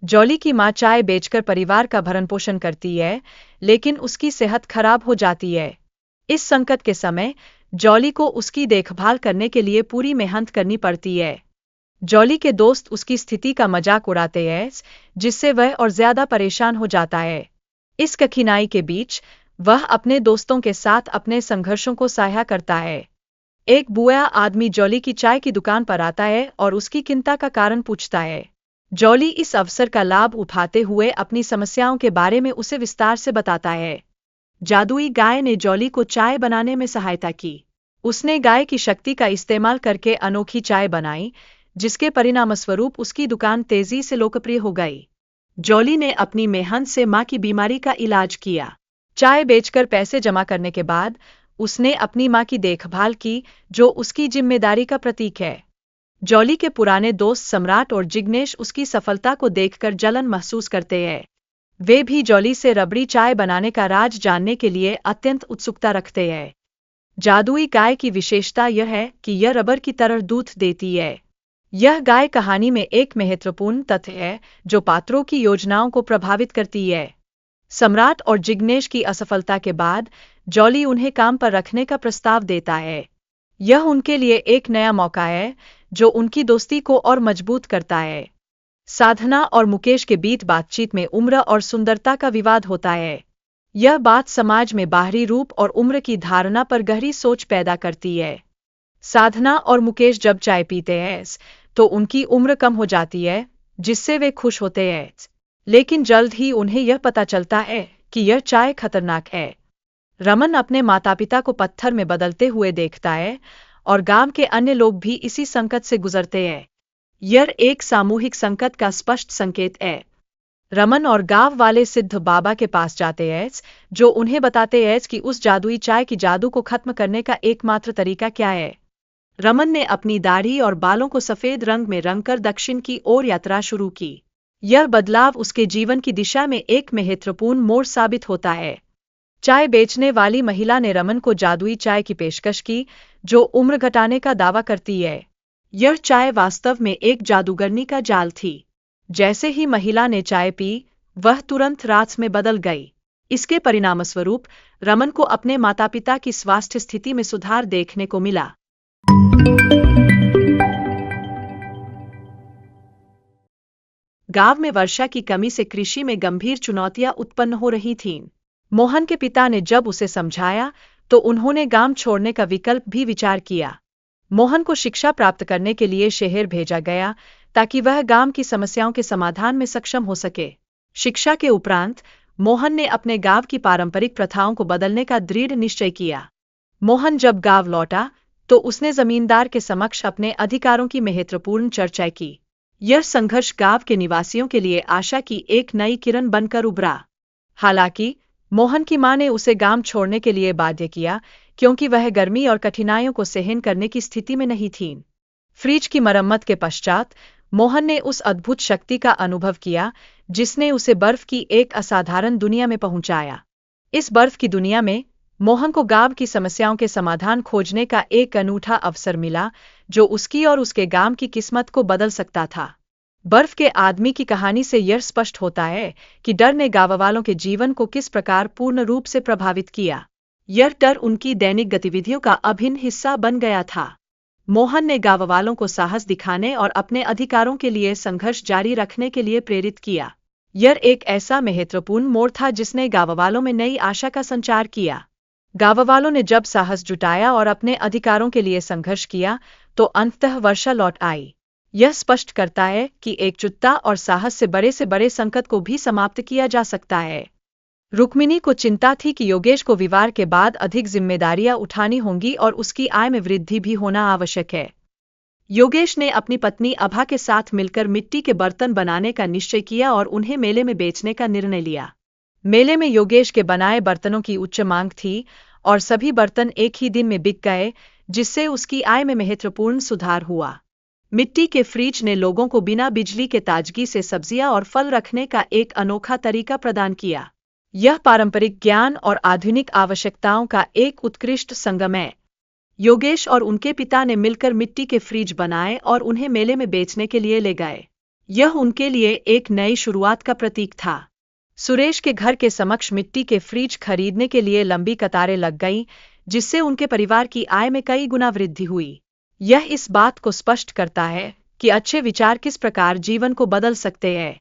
Jolly की मां चाय बेचकर परिवार का भरण पोषण करती है, लेकिन उसकी सेहत खराब हो जाती है। इस संकट के समय जॉली को उसकी देखभाल करने के लिए पूरी मेहनत करनी पड़ती है। जॉली के दोस्त उसकी स्थिति का मजाक उड़ाते हैं, जिससे वह और ज्यादा परेशान हो जाता है। इस कठिनाई के बीच वह अपने दोस्तों के साथ अपने संघर्षों को साझा करता है। एक बुआ आदमी जॉली की चाय की दुकान पर आता है और उसकी चिंता का कारण पूछता है। जॉली इस अवसर का लाभ उठाते हुए अपनी समस्याओं के बारे में उसे विस्तार से बताता है। जादुई गाय ने जॉली को चाय बनाने में सहायता की। उसने गाय की शक्ति का इस्तेमाल करके अनोखी चाय बनाई, जिसके परिणामस्वरूप उसकी दुकान तेजी से लोकप्रिय हो गई। जॉली ने अपनी मेहनत से मां की बीमारी का इलाज किया। चाय बेचकर पैसे जमा करने के बाद उसने अपनी मां की देखभाल की, जो उसकी जिम्मेदारी का प्रतीक है। जॉली के पुराने दोस्त सम्राट और जिग्नेश उसकी सफलता को देखकर जलन महसूस करते हैं। वे भी जॉली से रबड़ी चाय बनाने का राज जानने के लिए अत्यंत उत्सुकता रखते हैं। जादुई गाय की विशेषता यह है कि यह रबर की तरह दूध देती है। यह गाय कहानी में एक महत्वपूर्ण तथ्य है, जो पात्रों की योजनाओं को प्रभावित करती है। सम्राट और जिग्नेश की असफलता के बाद जॉली उन्हें काम पर रखने का प्रस्ताव देता है। यह उनके लिए एक नया मौका है, जो उनकी दोस्ती को और मजबूत करता है। साधना और मुकेश के बीच बातचीत में उम्र और सुंदरता का विवाद होता है। यह बात समाज में बाहरी रूप और उम्र की धारणा पर गहरी सोच पैदा करती है। साधना और मुकेश जब चाय पीते हैं तो उनकी उम्र कम हो जाती है, जिससे वे खुश होते हैं। लेकिन जल्द ही उन्हें यह पता चलता है कि यह चाय खतरनाक है। रमन अपने माता पिता को पत्थर में बदलते हुए देखता है और गांव के अन्य लोग भी इसी संकट से गुजरते हैं। यह एक सामूहिक संकट का स्पष्ट संकेत है। रमन और गांव वाले सिद्ध बाबा के पास जाते हैं, जो उन्हें बताते हैं कि उस जादुई चाय की जादू को खत्म करने का एकमात्र तरीका क्या है। रमन ने अपनी दाढ़ी और बालों को सफेद रंग में रंगकर दक्षिण की ओर यात्रा शुरू की। यह बदलाव उसके जीवन की दिशा में एक महत्वपूर्ण मोड़ साबित होता है। चाय बेचने वाली महिला ने रमन को जादुई चाय की पेशकश की, जो उम्र घटाने का दावा करती है। यह चाय वास्तव में एक जादूगरनी का जाल थी। जैसे ही महिला ने चाय पी, वह तुरंत रात में बदल गई। इसके परिणामस्वरूप रमन को अपने माता पिता की स्वास्थ्य स्थिति में सुधार देखने को मिला। गांव में वर्षा की कमी से कृषि में गंभीर चुनौतियां उत्पन्न हो रही थीं। मोहन के पिता ने जब उसे समझाया, तो उन्होंने गांव छोड़ने का विकल्प भी विचार किया। मोहन को शिक्षा प्राप्त करने के लिए शहर भेजा गया, ताकि वह गांव की समस्याओं के समाधान में सक्षम हो सके। शिक्षा के उपरांत मोहन ने अपने गांव की पारंपरिक प्रथाओं को बदलने का दृढ़ निश्चय किया। मोहन जब गांव लौटा, तो उसने जमींदार के समक्ष अपने अधिकारों की महत्वपूर्ण चर्चा की। यह संघर्ष गांव के निवासियों के लिए आशा की एक नई किरण बनकर उभरा। हालांकि मोहन की मां ने उसे गांव छोड़ने के लिए बाध्य किया, क्योंकि वह गर्मी और कठिनाइयों को सहन करने की स्थिति में नहीं थी। फ्रिज की मरम्मत के पश्चात मोहन ने उस अद्भुत शक्ति का अनुभव किया, जिसने उसे बर्फ की एक असाधारण दुनिया में पहुंचाया। इस बर्फ की दुनिया में मोहन को गांव की समस्याओं के समाधान खोजने का एक अनूठा अवसर मिला, जो उसकी और उसके गांव की किस्मत को बदल सकता था। बर्फ के आदमी की कहानी से यह स्पष्ट होता है कि डर ने गांव वालों के जीवन को किस प्रकार पूर्ण रूप से प्रभावित किया। यह डर उनकी दैनिक गतिविधियों का अभिन्न हिस्सा बन गया था। मोहन ने गांव वालों को साहस दिखाने और अपने अधिकारों के लिए संघर्ष जारी रखने के लिए प्रेरित किया। यह एक ऐसा महत्वपूर्ण मोड़ था जिसने गांव वालों में नई आशा का संचार किया। गांव वालों ने जब साहस जुटाया और अपने अधिकारों के लिए संघर्ष किया, तो अंततः वर्षा लौट आई। यह स्पष्ट करता है कि एकजुटता और साहस से बड़े संकट को भी समाप्त किया जा सकता है। रुक्मिणी को चिंता थी कि योगेश को विवाह के बाद अधिक जिम्मेदारियां उठानी होंगी और उसकी आय में वृद्धि भी होना आवश्यक है। योगेश ने अपनी पत्नी अभा के साथ मिलकर मिट्टी के बर्तन बनाने का निश्चय किया और उन्हें मेले में बेचने का निर्णय लिया। मेले में योगेश के बनाए बर्तनों की उच्च मांग थी और सभी बर्तन एक ही दिन में बिक गए, जिससे उसकी आय में महत्वपूर्ण सुधार हुआ। मिट्टी के फ्रिज ने लोगों को बिना बिजली के ताजगी से सब्जियां और फल रखने का एक अनोखा तरीका प्रदान किया। यह पारंपरिक ज्ञान और आधुनिक आवश्यकताओं का एक उत्कृष्ट संगम है। योगेश और उनके पिता ने मिलकर मिट्टी के फ्रिज बनाए और उन्हें मेले में बेचने के लिए ले गए। यह उनके लिए एक नई शुरुआत का प्रतीक था। सुरेश के घर के समक्ष मिट्टी के फ्रिज खरीदने के लिए लंबी कतारें लग गईं, जिससे उनके परिवार की आय में कई गुना वृद्धि हुई। यह इस बात को स्पष्ट करता है कि अच्छे विचार किस प्रकार जीवन को बदल सकते हैं।